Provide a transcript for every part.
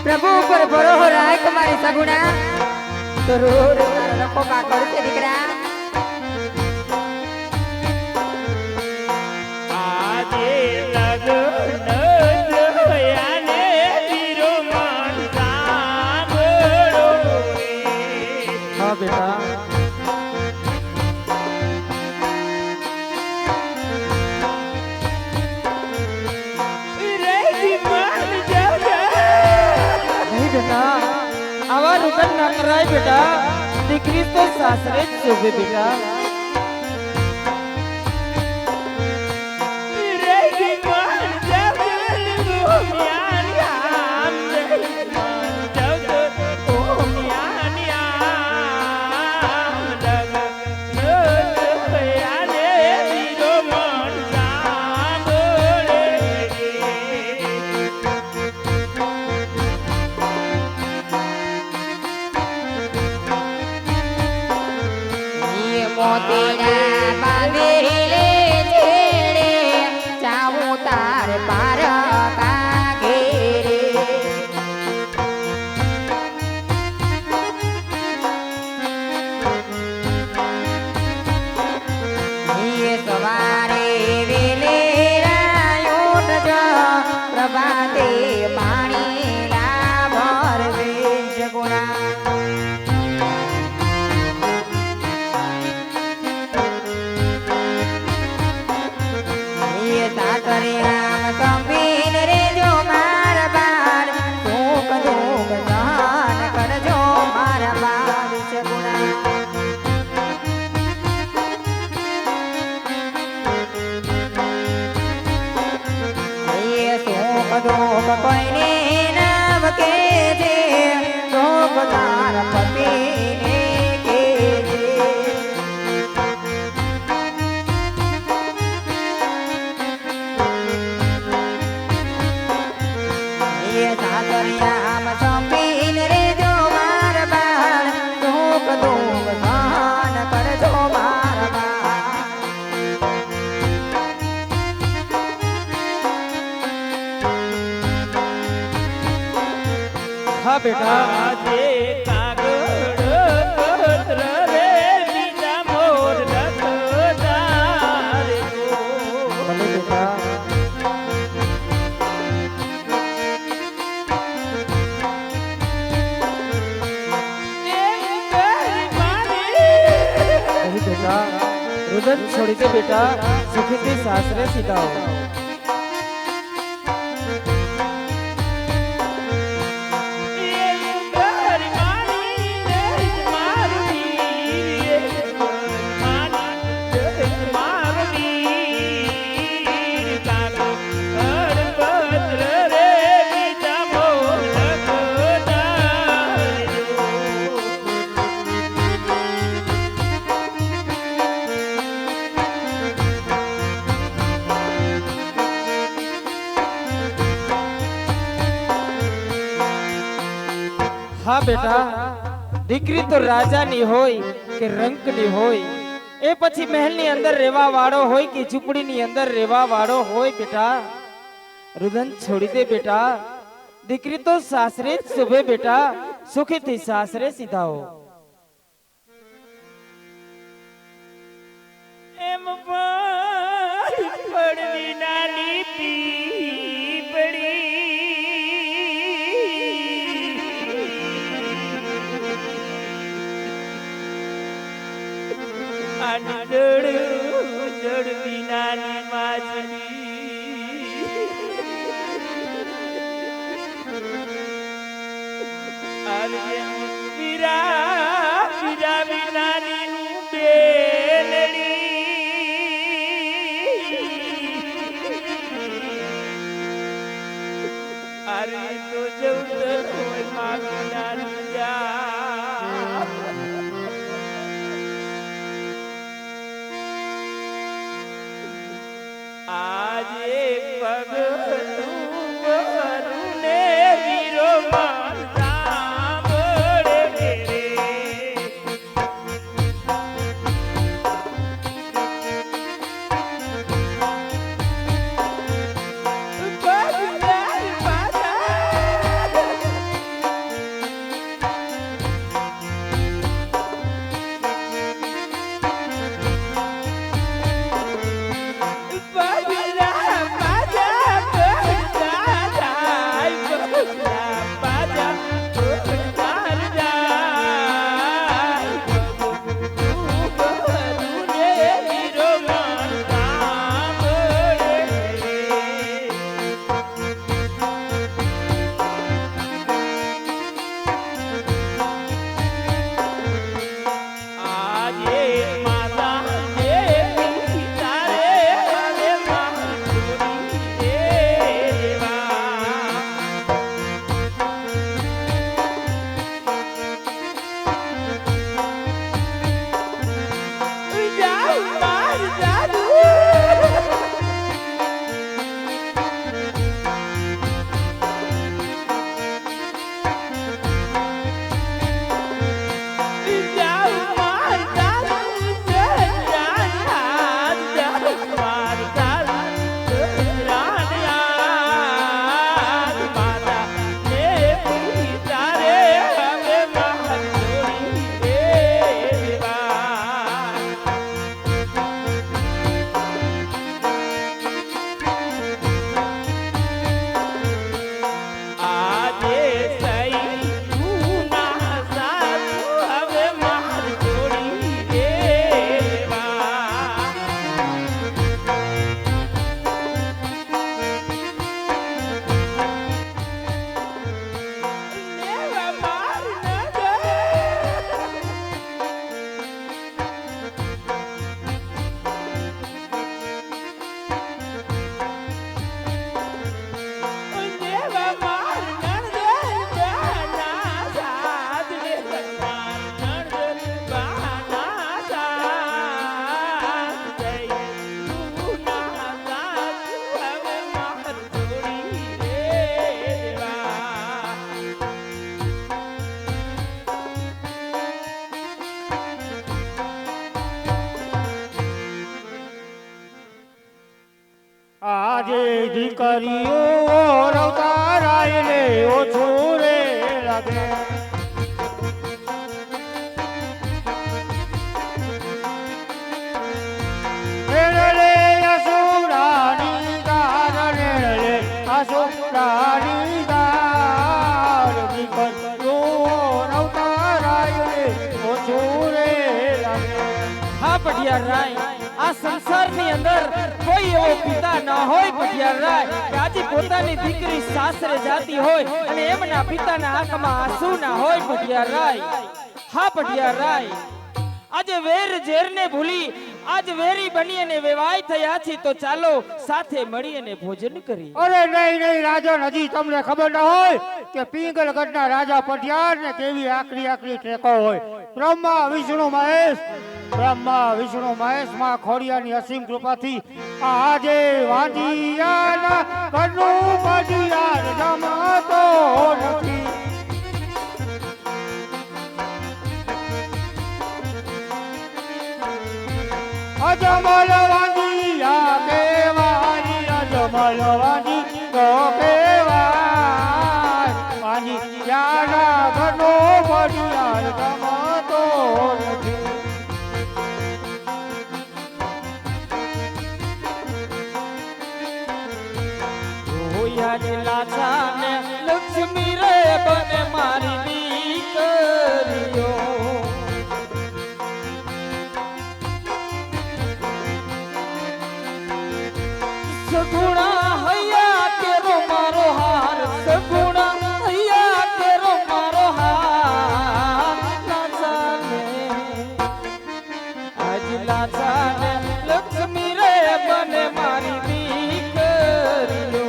પ્રભુ ઉપર ભરોસો રાખ મારી સગુણા તો રોડ તારો લખો કા કરશે દીકરા આજે લગ્ન જોયાને વીરો મન સાંભળો રે. હા બેટા રેજી મન જગે નહીં બેટા આવા રુદન ના કરાય બેટા દીકરી તો સાસરે જ શોભે બેટા રેજી મન જગે ગોમ્યાન્યામ રેજી મન જગે ગોમ્યાન્યામ લગ્ન જોયાને વીરો મન સાંભળે રે. એ મોતીના બાંધેલે છેડે જાઉં તાર પાર કાગેરે એ સવારે વેલે ઉઠજો પ્રભાતે પાણી ના ભરવે જગુણા સાકરે આમ કંપીન રેજો મારા બાળ ધૂક ધૂક સહન કરજો મારા બાળ સગુણા એ સુખ દુઃખ કોઈને નામ કે છે સુખ તારા પતિને કે છે સાસરિયામ સંપીન રેજો મારા બાળ દુઃખ દુઃખ સહન કરજો મારા બાળ હા બેટા આજે કાગળ પત્ર રે બીજા મોર લખતા રે ગો. ભલે બેટા नहीं बेटा रुदन छोड़ी दे बेटा सुखी सासरे सीधा हो હા બેટા દીકરી તો રાજાની હોય કે રંકની હોય એ પછી મહેલની અંદર રહેવા વાળો હોય કે ઝૂંપડીની અંદર રહેવા વાળો હોય બેટા રુદન છોડી દે બેટા દીકરી તો સાસરે જ શોભે બેટા સુખીથી સાસરે સીધા હો એમ પડવી નાની પીપળી અને જડવી નાની માછલી અને પીરા નાની નું અરે તો જવતર હોય માગી નાની જા આજે પગલું વરુને વીરો મન સાંભળે રે. ડોશિયા બાજા ઢોલદાર જાય તું બરુને વીરો મન સાંભળે આજે માતા ને પિતા રે હવે મારી દેવા જાઉં માર જાદુ જાઉં માર જાદુ જાન યાદ જાઉં માર જાદુ જાન યાદ માતા ને પિતા રે હવે મારી દેવા આજે સઈ તું ના સાધુ હવે માર જોડી દેવા લેવા માર લેવા માર નણદ બાના સાથ લેવા માર નણદ બાના સાથ જઈ તું ના સાધુ હવે માર જોડી દેવા આજે દીકરીઓ રવતારાય ને ઓછું રે લાગે રે અસુરાની ગાર રે અસુરાની ગાર દીકરીઓ રવતારાય ને ઓછું રે લાગે હા પઢિયાર રાય આ સંસારની અંદર કોઈ એવો પિતા ના હોય પઢિયાર રાય કે આજે પોતાની દીકરી સાસરે જાતી હોય અને એમના પિતાના આંખમાં આંસુ ના હોય પઢિયાર રાય હા પઢિયાર રાય આજે વેર ઝેરને ભૂલી આજ વેરી બની અને વેવાય થયા છે તો ચાલો સાથે મળી અને ભોજન કરી અરે નહીં નહીં રાજન, હજી તમને ખબર ના હોય કે પિંગલગઢના રાજા પઢિયાર ને કેવી આકરી આકરી ટેકો હોય. બ્રહ્મા વિષ્ણુ મહેશ માં ખોડિયાની અસીમ કૃપાથી આજે વાંધિયાના ઘરનું પઢિયાર જમાતો નથી. અજમલ વાંધિયા કેવાય, અજમલ વાંધી તો કેવાય, વાંધિયાના ઘરનો પઢિયાર જમાતો નથી. હોયાની લાછાને લક્ષ્મી રે બને મારી દીકરીઓ સગુણા હૈયા તેરો મારો હાર, સગુણા હૈયા તેરો મારો હાર. લાછાને આજ લાછાને લક્ષ્મી રે બને મારી દીકરીઓ.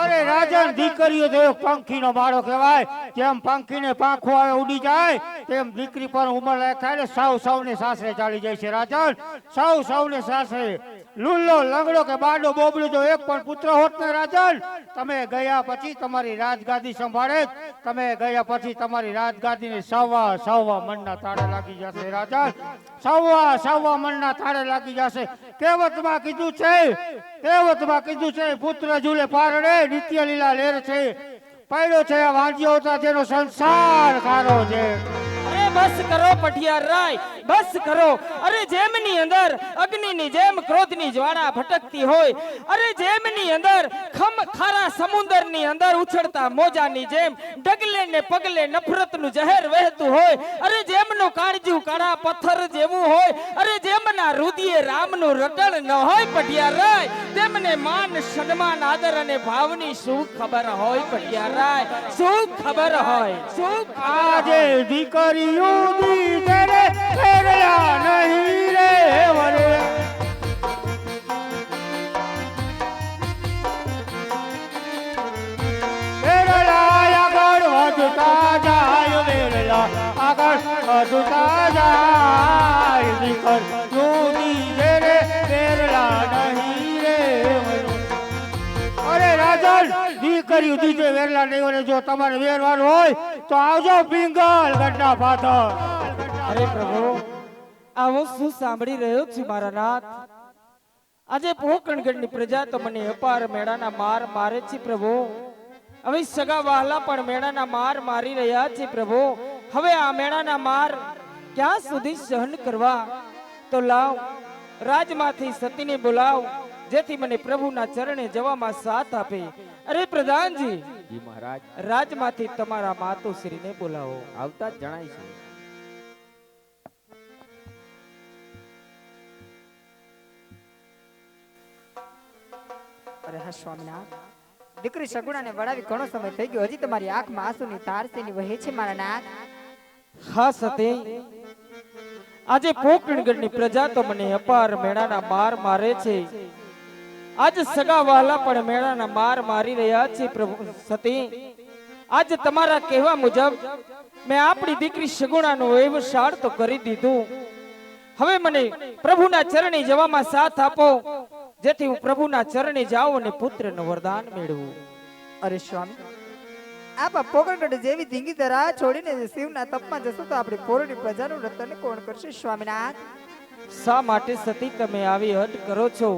અરે રાજન, દીકરીઓ તો એક પંખીનો માળો કહેવાય. જેમ પંખીને પાંખો આવે ઉડી જાય તેમ દીકરી પર ઉંમર લાયક થાય ને સૌને સાસરે ચાલી જાય છે. રાજન, સૌને સાસરે. લુલ્લો લંગડો કે બાડો બોબડો જો એક પણ પુત્ર હોત ને રાજન, તમે ગયા પછી તમારી રાજગાદી સંભાળે, તમે ગયા પછી તમારી રાજગાદીને સવા મનના તાળે લાગી જશે. રાજન, સવા મનના તાળે લાગી જશે. કહેવતમાં કીધું છે પુત્ર ઝૂલે પારણે નિત્ય લીલા લેર છે. પડ્યો છે આ વાંજ્યો હતા જેનો સંસાર ખારો છે. અરે બસ કરો પઠિયાર રાય, બસ કરો. અરે જેમની અંદર અગ્નિની જેમ ક્રોધની જ્વાળા ભટકતી હોય, અરે જેમની અંદર ખારા સમુદ્રની અંદર ઉછળતા મોજાની જેમ ડગલે ને પગલે નફરતનું જહેર વહેતું હોય, અરે જેમનું કાળજું કાળા પથ્થર જેવું હોય, અરે જેમના રુદિયે રામનું રટણ ન હોય પઠિયાર રાય, તેમને માન સન્માન આદર અને ભાવની શું ખબર હોય પઠિયાર રાય, શું ખબર હોય, શું આજે દીકરીઓ દીધે રે ફેરલા નહીં રે વરે. ફેરલા આગળ વધતા જાય, ફેરલા આગળ વધતા જાય, દીકરીઓ દીધે રે ફેરલા નહીં રે વરે. અરે રાજન, દીકરીઓ દીધે વેરલા નહીં વરે. જો તમારે વેરવાનું હોય તો આવજો પિંગલ ગઢના પાથર. અરે પ્રભુ, આવો શું સાંભળી રહ્યો છું મારા નાથ? આજે પોકરણગઢની પ્રજા તો મને અપાર મેળાના માર મારે છે પ્રભુ. હવે સગા વહાલા પણ મેળાના માર મારી રહ્યા છે પ્રભુ. હવે આ મેળાના માર ક્યાં સુધી સહન કરવા? તો લાવ રાજમાંથી સતીને બોલાવ, જેથી મને પ્રભુના ચરણે જવામાં સાથ આપે. અરે પ્રધાનજી, જી મહારાજ, રાજમાંથી તમારા માતુશ્રીને બોલાવો. આવતા જ જણાય છે. અરે હા સ્વામિનાથ, દીકરી સગુણાને વડાવી ઘણો સમય થઈ ગયો, હજી તમારી આંખમાં આંસુની ધાર શેની વહે છે મારા નાથ? હા સતી, આજે પોકરણગઢની પ્રજા તો મને અપાર મેળાના માર મારે છે. આજ સગા વહાલા પણ મેળાના માર મારી રહ્યા છે પ્રભુ. સતી, આજ તમારા કહેવા મુજબ મેં આપણી દીકરી સગુણાનો વ્યવસાય તો કરી દીધું. હવે મને પ્રભુના ચરણે જવામાં સાથ આપો, જેથી હું પ્રભુના ચરણે જાઉં અને પુત્રનું વરદાન મેળવું. અરે સ્વામી, આપ પોકરણગઢ જેવી ધીંગી ધરા છોડીને શિવના તપમાં જશો તો આપણી પોરની પ્રજાનું રતન કોણ કરશે સ્વામિનાથ? શા માટે સતી તમે આવી હટ કરો છો?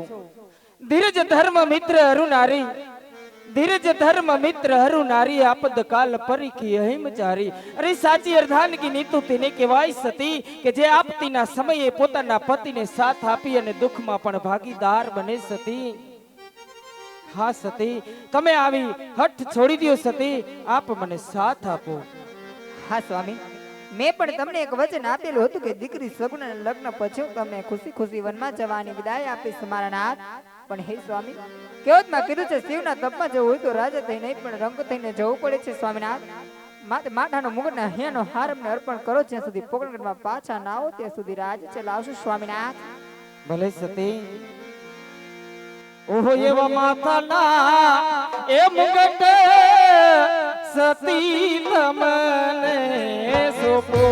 ધીરજ ધર્મ મિત્ર હરુ નારી, ધીરજ ધર્મ મિત્ર હરુ નારી, આપદ કાલ પરીખી અહિમચારી. અરે સાચી અર્ધાંગી નીતુ તેને કહેવાય સતી, કે જે આપતીના સમયે પોતાના પતિને સાથ આપી અને દુઃખમાં પણ ભાગીદાર બને સતી. હા સતી, તમે આવી હઠ છોડી દો સતી, આપ મને સાથ આપો. હા સ્વામી, મેં પણ તમને એક વચન આપેલું હતું કે દીકરી સગુણાના લગ્ન પછી હું તમને ખુશી ખુશી વનમાં જવાની વિદાય આપીશ મારા નાથ. પણ હે સ્વામી, કેવતમાં કીધું છે શિવના તપમાં જવું હોય તો રાજા થઈ નહીં પણ રંગ થઈને જવું પડે છે સ્વામિનાથ. માથે માથાનો મુગટના હેનો હાર અમને અર્પણ કરો, જ્યાં સુધી પોકરણગઢમાં પાછા ના આવો ત્યાં સુધી રાજ ચલાવશું સ્વામિનાથ. ભલે સતી. ઓહો એવા માથાના એ મુગટ સતી તમને સોપો.